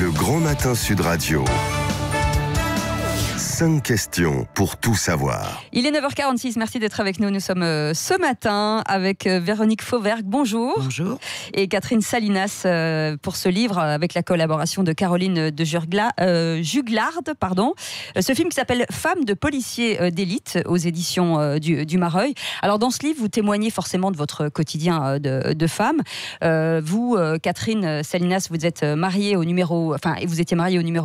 Le Grand Matin Sud Radio. 5 questions pour tout savoir. Il est 9h46, merci d'être avec nous. Nous sommes ce matin avec Véronique Fauvergue, bonjour. Bonjour. Et Catherine Salinas pour ce livre avec la collaboration de Caroline de Juglard. Ce film qui s'appelle Femme de policier d'élite aux éditions du Mareuil. Alors dans ce livre, vous témoignez forcément de votre quotidien de femme. Vous, Catherine Salinas, vous étiez mariée au numéro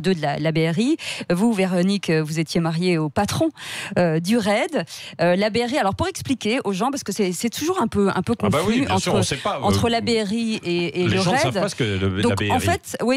2 de la BRI. Vous, Véronique, vous étiez mariée au patron du RAID. La BRI, alors pour expliquer aux gens, parce que c'est toujours un peu confus entre la BRI et le RAID. Les gens ne savent pas ce que la BRI.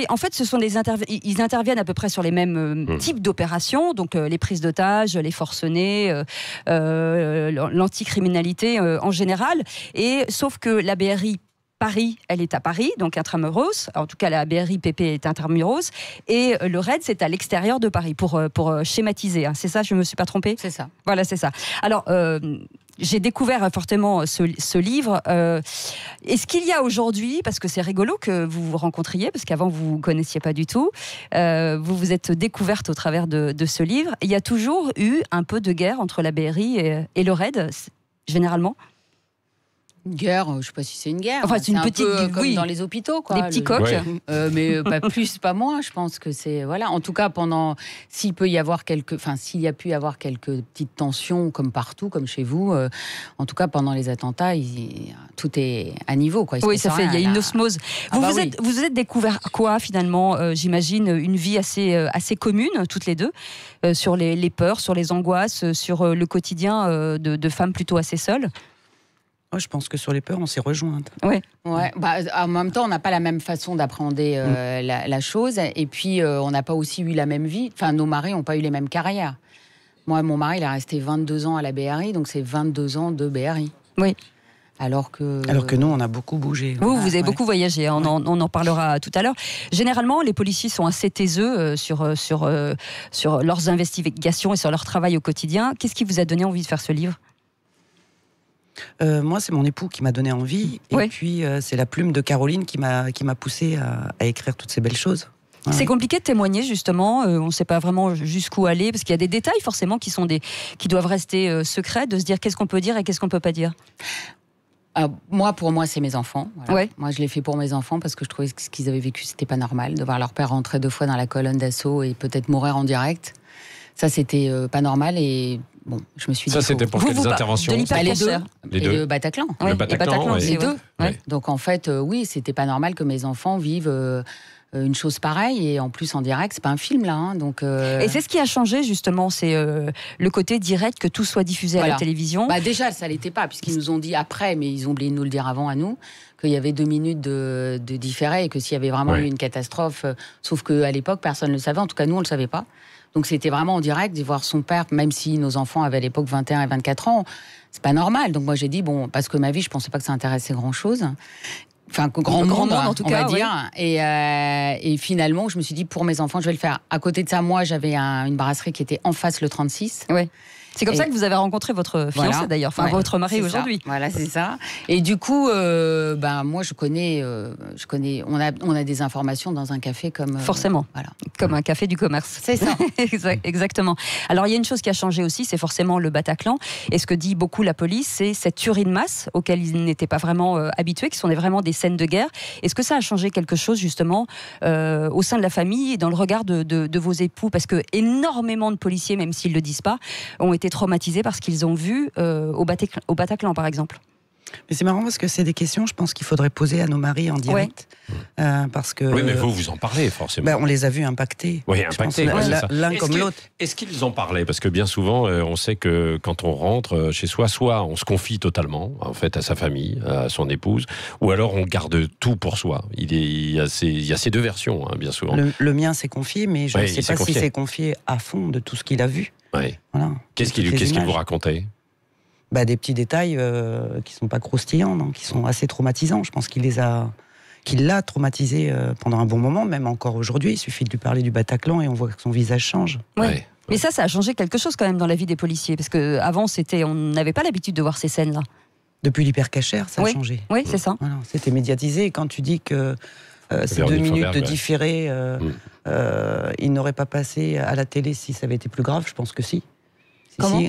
En fait, ce sont ils interviennent à peu près sur les mêmes types d'opérations, donc les prises d'otages, les forcenés, l'anticriminalité en général. Et sauf que la BRI Paris, elle est à Paris, donc intramuros. En tout cas, la BRI PP est intramuros. Et le RAID, c'est à l'extérieur de Paris, pour schématiser. Hein. C'est ça, je ne me suis pas trompée ? C'est ça. Voilà, c'est ça. Alors, j'ai découvert fortement ce livre. Est-ce qu'il y a aujourd'hui, parce que c'est rigolo que vous vous rencontriez, parce qu'avant, vous ne vous connaissiez pas du tout, vous vous êtes découverte au travers de ce livre. Il y a toujours eu un peu de guerre entre la BRI et le RAID, généralement ? Une guerre, je ne sais pas si c'est une guerre. Enfin, c'est une petite, un peu comme dans les hôpitaux, quoi. Des petits coqs. Ouais. Mais pas plus, pas moins. Je pense que c'est voilà. En tout cas, s'il y a pu y avoir quelques petites tensions, comme partout, comme chez vous. En tout cas, pendant les attentats, tout est à niveau, quoi. Oui, ça fait. Il y a une osmose. Vous êtes découvert quoi finalement ? J'imagine une vie assez commune, toutes les deux, sur les peurs, sur les angoisses, sur le quotidien de femmes plutôt assez seules. Oh, je pense que sur les peurs, on s'est rejointes. Ouais. En même temps, on n'a pas la même façon d'appréhender la chose. Et puis, on n'a pas aussi eu la même vie. Enfin, nos maris n'ont pas eu les mêmes carrières. Moi, mon mari, il est resté 22 ans à la BRI, donc c'est 22 ans de BRI. Oui. Alors que nous, on a beaucoup bougé. Vous avez beaucoup voyagé, on en parlera tout à l'heure. Généralement, les policiers sont assez taiseux sur leurs investigations et sur leur travail au quotidien. Qu'est-ce qui vous a donné envie de faire ce livre ? Moi, c'est mon époux qui m'a donné envie. Et puis, c'est la plume de Caroline qui m'a poussé à écrire toutes ces belles choses. Ouais. C'est compliqué de témoigner, justement. On ne sait pas vraiment jusqu'où aller, parce qu'il y a des détails, forcément, qui doivent rester secrets, de se dire qu'est-ce qu'on peut dire et qu'est-ce qu'on ne peut pas dire. Pour moi, c'est mes enfants. Voilà. Ouais. Moi, je l'ai fait pour mes enfants parce que je trouvais que ce qu'ils avaient vécu, c'était pas normal. De voir leur père rentrer 2 fois dans la colonne d'assaut et peut-être mourir en direct. Ça, c'était pas normal et bon, je me suis dit... Ça, c'était pour quelles interventions ? Les deux. Et le Bataclan. Le Bataclan, les deux. Ouais. Donc, en fait, oui, c'était pas normal que mes enfants vivent une chose pareille et en plus en direct, c'est pas un film là. Hein, donc, Et c'est ce qui a changé justement, c'est le côté direct, que tout soit diffusé à la télévision. Déjà, ça l'était pas, puisqu'ils nous ont dit après, mais ils ont oublié de nous le dire avant à nous, qu'il y avait 2 minutes de différé et que s'il y avait vraiment eu une catastrophe, sauf qu'à l'époque, personne ne le savait, en tout cas nous, on le savait pas. Donc c'était vraiment en direct d'y voir son père, même si nos enfants avaient à l'époque 21 et 24 ans, c'est pas normal. Donc moi j'ai dit, parce que ma vie, je pensais pas que ça intéressait grand-chose. Enfin, grand monde en tout cas, on va dire. Et finalement, je me suis dit, pour mes enfants, je vais le faire. À côté de ça, moi, j'avais une brasserie qui était en face le 36. Oui. C'est comme ça que vous avez rencontré votre fiancé d'ailleurs, votre mari aujourd'hui. Voilà, c'est ça. Et du coup, moi je connais, on a des informations dans un café comme... Forcément, comme un café du commerce. C'est ça. Exactement. Alors il y a une chose qui a changé aussi, c'est forcément le Bataclan. Et ce que dit beaucoup la police, c'est cette tuerie de masse auquel ils n'étaient pas vraiment habitués, qui sont vraiment des scènes de guerre. Est-ce que ça a changé quelque chose justement au sein de la famille et dans le regard de vos époux ? Parce que énormément de policiers, même s'ils ne le disent pas, ont été traumatisés par ce qu'ils ont vu au Bataclan, par exemple. Mais c'est marrant parce que c'est des questions, je pense qu'il faudrait poser à nos maris en direct. Parce que, oui, mais vous en parlez forcément. On les a vus impactés. Oui, impactés. L'un comme l'autre. Est-ce qu'ils en parlaient ? Parce que bien souvent, on sait que quand on rentre chez soi, soit on se confie totalement, en fait, à sa famille, à son épouse, ou alors on garde tout pour soi. Il y a ces 2 versions, bien souvent. Le mien s'est confié, mais je ne sais pas s'il s'est confié à fond de tout ce qu'il a vu. Oui. Voilà. Qu'est-ce qu'il vous racontait ? Des petits détails qui sont pas croustillants, donc qui sont assez traumatisants. Je pense qu'il l'a traumatisé pendant un bon moment, même encore aujourd'hui. Il suffit de lui parler du Bataclan et on voit que son visage change. Ouais. Mais ça a changé quelque chose quand même dans la vie des policiers, parce qu'avant, on n'avait pas l'habitude de voir ces scènes-là. Depuis l'hypercachère, ça a changé. Oui, c'est ça. Voilà, c'était médiatisé. Et quand tu dis que ces 2 minutes de différé, il n'aurait pas passé à la télé si ça avait été plus grave. Je pense que si. Comment ?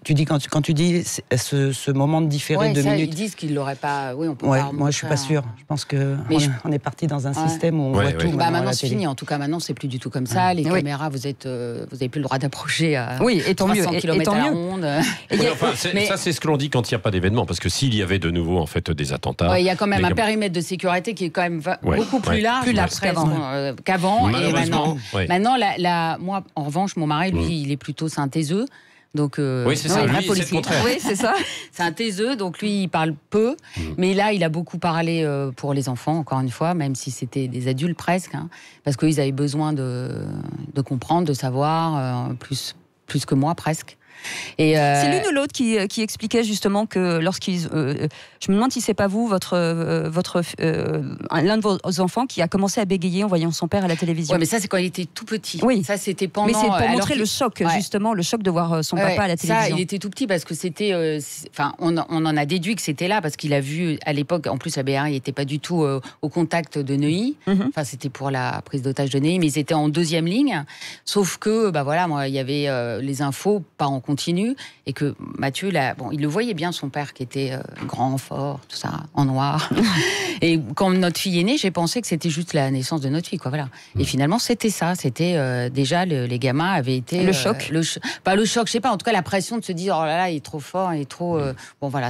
Tu dis quand tu dis ce moment de différé de 2 minutes. Ils disent qu'ils l'auraient pas. Oui, on peut Ouais, pas. moi, je suis pas sûre. Je pense que on est parti dans un système où on voit tout. Maintenant, c'est fini. En tout cas, maintenant, c'est plus du tout comme ça. Les caméras, vous avez plus le droit d'approcher à 300 km à la ronde. Ça, c'est ce que l'on dit quand il n'y a pas d'événement, parce que s'il y avait de nouveau en fait des attentats. Il y a quand même un périmètre de sécurité qui est quand même beaucoup plus large, qu'avant. Et maintenant, moi, en revanche, mon mari, lui, il est plutôt taiseux. Donc, oui, c'est ça. Lui, c'est le contraire. Oui, c'est ça. C'est un taiseux, donc lui, il parle peu. Mais là, il a beaucoup parlé pour les enfants, encore une fois, même si c'était des adultes presque, parce qu'ils avaient besoin de comprendre, de savoir, plus que moi presque. Et c'est l'une ou l'autre qui expliquait justement que lorsqu'ils... je me demande si c'est pas vous, l'un de vos enfants qui a commencé à bégayer en voyant son père à la télévision. Oui, mais ça c'est quand il était tout petit. Oui. Ça c'était pendant... Mais c'est pour montrer le choc, justement, le choc de voir son papa à la télévision. Ça, il était tout petit parce que c'était... on en a déduit que c'était là parce qu'il a vu à l'époque, en plus la BRI n'était pas du tout au contact de Neuilly. Enfin, c'était pour la prise d'otage de Neuilly, mais ils étaient en 2e ligne. Sauf que, moi, il y avait les infos, pas en continu, et que Mathieu, il le voyait bien, son père, qui était grand, fort, tout ça, en noir. Et quand notre fille est née, j'ai pensé que c'était juste la naissance de notre fille, quoi, voilà. Et finalement, c'était ça. C'était déjà, les gamins avaient été... Le choc. Pas le choc, je sais pas, en tout cas, la pression de se dire, oh là là, il est trop fort, il est trop... Bon, voilà,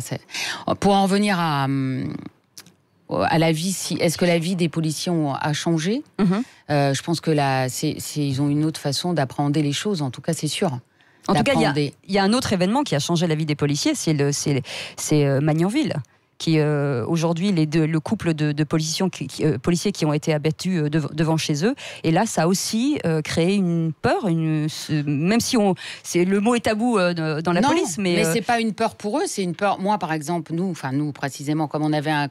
pour en revenir à la vie, est-ce que la vie des policiers a changé ? Je pense que ils ont une autre façon d'appréhender les choses, en tout cas, c'est sûr. En tout cas, il y a un autre événement qui a changé la vie des policiers, c'est Magnanville, qui aujourd'hui, le couple de policiers qui ont été abattus devant chez eux. Et là, ça a aussi créé une peur, même si le mot est tabou dans la police. Mais c'est pas une peur pour eux, c'est une peur. Moi, par exemple, nous précisément, comme on avait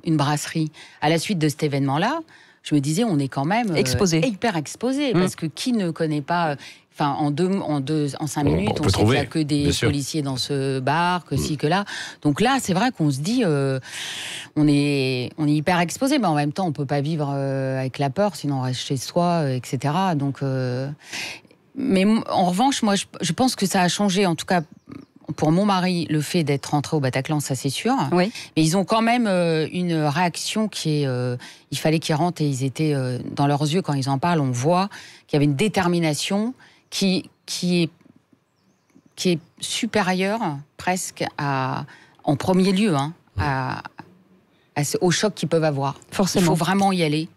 une brasserie à la suite de cet événement-là, je me disais, on est quand même hyper exposé, parce que qui ne connaît pas... Enfin, en 5 minutes, on sait qu'il n'y a que des policiers dans ce bar, que ci, que là. Donc là, c'est vrai qu'on se dit, on est hyper exposé, mais en même temps, on ne peut pas vivre avec la peur, sinon on reste chez soi, etc. Donc, mais en revanche, moi, je pense que ça a changé, en tout cas... Pour mon mari, le fait d'être rentré au Bataclan, ça c'est sûr. Oui. Mais ils ont quand même une réaction qui est... il fallait qu'ils rentrent et ils étaient... dans leurs yeux, quand ils en parlent, on voit qu'il y avait une détermination qui est supérieure presque en premier lieu, au choc qu'ils peuvent avoir. Forcément. Il faut vraiment y aller.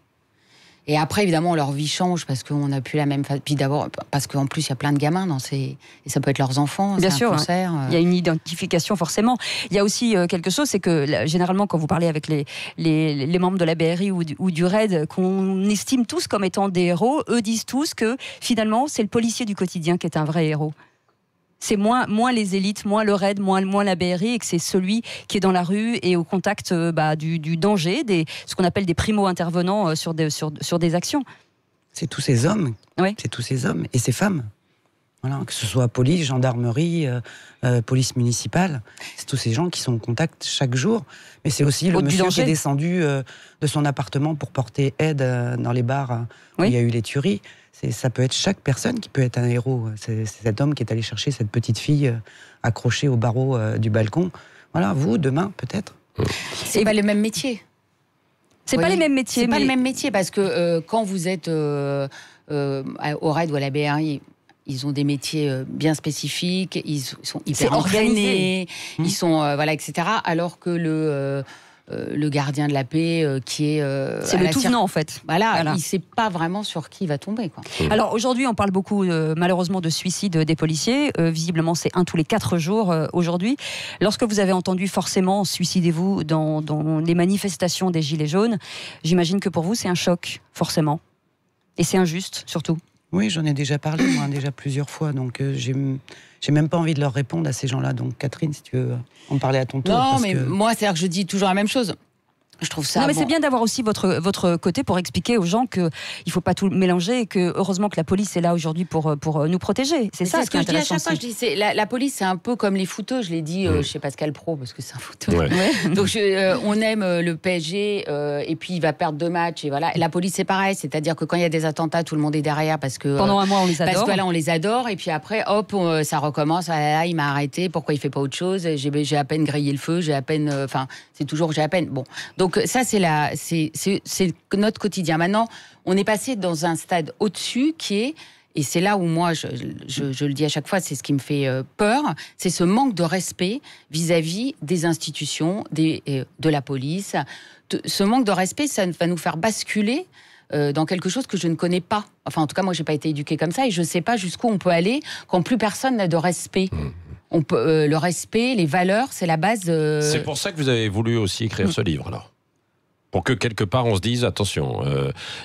Et après, évidemment, leur vie change parce qu'on n'a plus la même... Puis d'abord, parce qu'en plus, il y a plein de gamins et ça peut être leurs enfants. Bien sûr, concert. Il y a une identification, forcément. Il y a aussi quelque chose, c'est que généralement, quand vous parlez avec les membres de la BRI ou du RAID, qu'on estime tous comme étant des héros, eux disent tous que finalement, c'est le policier du quotidien qui est un vrai héros. C'est moins les élites, moins le RAID, moins la BRI, et que c'est celui qui est dans la rue et au contact du danger, ce qu'on appelle des primo-intervenants sur des actions. C'est tous ces hommes, c'est tous ces hommes et ces femmes. Voilà, que ce soit police, gendarmerie, police municipale, c'est tous ces gens qui sont en contact chaque jour. Mais c'est aussi le monsieur qui est descendu de son appartement pour porter aide dans les bars où il y a eu les tueries. Ça peut être chaque personne qui peut être un héros. C'est cet homme qui est allé chercher cette petite fille accrochée au barreau du balcon. Voilà, vous, demain, peut-être. C'est pas le même métier. C'est pas les mêmes métiers. C'est pas le même métier parce que quand vous êtes au RAID ou à la BRI, ils ont des métiers bien spécifiques, ils sont hyper entraînés, ils sont etc. Alors que le gardien de la paix qui est... c'est le tout venant, en fait. Voilà. Il ne sait pas vraiment sur qui il va tomber, quoi. Alors aujourd'hui, on parle beaucoup malheureusement de suicide des policiers. Visiblement, c'est 1 tous les 4 jours aujourd'hui. Lorsque vous avez entendu forcément « suicidez-vous » dans les manifestations des Gilets jaunes, j'imagine que pour vous, c'est un choc, forcément. Et c'est injuste, surtout. Oui, j'en ai déjà parlé, moi, déjà plusieurs fois. Donc j'ai même pas envie de leur répondre à ces gens-là. Donc Catherine, si tu veux en parler à ton tour. Non, mais moi, c'est-à-dire que je dis toujours la même chose. Je trouve ça. Non, mais bon. c'est bien d'avoir aussi votre côté pour expliquer aux gens qu'il ne faut pas tout mélanger et que heureusement que la police est là aujourd'hui pour nous protéger. C'est ça ce que je dis à chaque fois. Je dis, la police, c'est un peu comme les footeux. Je l'ai dit chez Pascal Praud, parce que c'est un footeux. Ouais. Ouais. Donc on aime le PSG et puis il va perdre 2 matchs. Et voilà. Et la police, c'est pareil. C'est-à-dire que quand il y a des attentats, tout le monde est derrière parce que. Pendant un mois, on les adore. Parce que là, on les adore. Et puis après, hop, ça recommence. Ah là là, il m'a arrêté. Pourquoi il fait pas autre chose? J'ai à peine grillé le feu. J'ai à peine. Enfin, c'est toujours j'ai à peine. Bon. Donc ça, c'est notre quotidien. Maintenant, on est passé dans un stade au-dessus qui est, et c'est là où moi, je le dis à chaque fois, c'est ce qui me fait peur, c'est ce manque de respect vis-à-vis des institutions, de la police. Ce manque de respect, ça va nous faire basculer dans quelque chose que je ne connais pas. Enfin, en tout cas, moi, j'ai pas été éduquée comme ça et je sais pas jusqu'où on peut aller quand plus personne n'a de respect. On peut, le respect, les valeurs, c'est la base. C'est pour ça que vous avez voulu aussi écrire ce livre, alors. Pour que quelque part on se dise attention,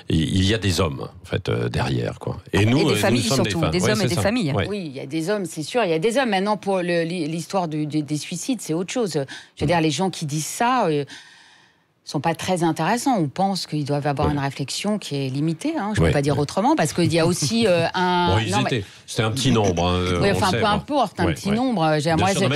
il y a des hommes en fait derrière quoi. Et nous, des familles nous sommes surtout, des hommes et des familles. Ouais. Oui, il y a des hommes, c'est sûr, il y a des hommes. Maintenant pour l'histoire des suicides, c'est autre chose. Je veux dire, les gens qui disent ça. Sont pas très intéressants. On pense qu'ils doivent avoir une réflexion qui est limitée. Hein. Je ne peux pas dire autrement, parce qu'il y a aussi un. Bon, c'était un petit nombre. Hein, oui, enfin, peu importe, un petit nombre. Moi,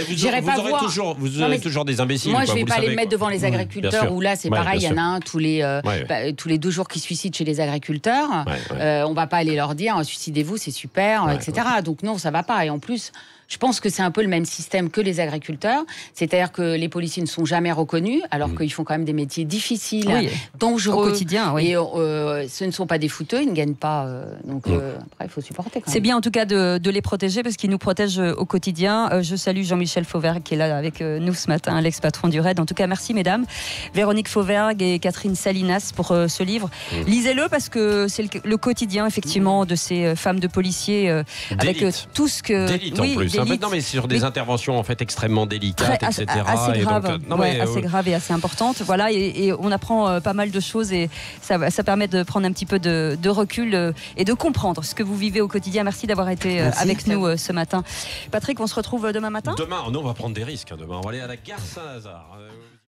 j'irai pas voir. Vous aurez toujours des imbéciles. Moi, je ne vais pas les mettre devant les agriculteurs, où là, c'est pareil, il y en a un tous les 2 jours qui suicide chez les agriculteurs. On ne va pas aller leur dire, suicidez-vous, c'est super, etc. Donc non, ça ne va pas. Et en plus. Je pense que c'est un peu le même système que les agriculteurs, c'est-à-dire que les policiers ne sont jamais reconnus, alors qu'ils font quand même des métiers difficiles, dangereux, au quotidien. Oui. Et ce ne sont pas des fouteux, ils ne gagnent pas. Donc après, il faut supporter. C'est bien en tout cas de les protéger parce qu'ils nous protègent au quotidien. Je salue Jean-Michel Fauvergue qui est là avec nous ce matin, l'ex-patron du RAID. En tout cas, merci mesdames, Véronique Fauvergue et Catherine Salinas pour ce livre. Lisez-le parce que c'est le quotidien effectivement de ces femmes de policiers avec tout ce que. D'élite en plus. Non, mais sur des interventions en fait extrêmement délicates, etc. Assez grave, assez grave et assez importante. Voilà, et on apprend pas mal de choses et ça permet de prendre un petit peu de recul et de comprendre ce que vous vivez au quotidien. Merci d'avoir été avec nous ce matin. Patrick, on se retrouve demain matin. Demain, nous on va prendre des risques. Demain, on va aller à la gare Saint-Lazare.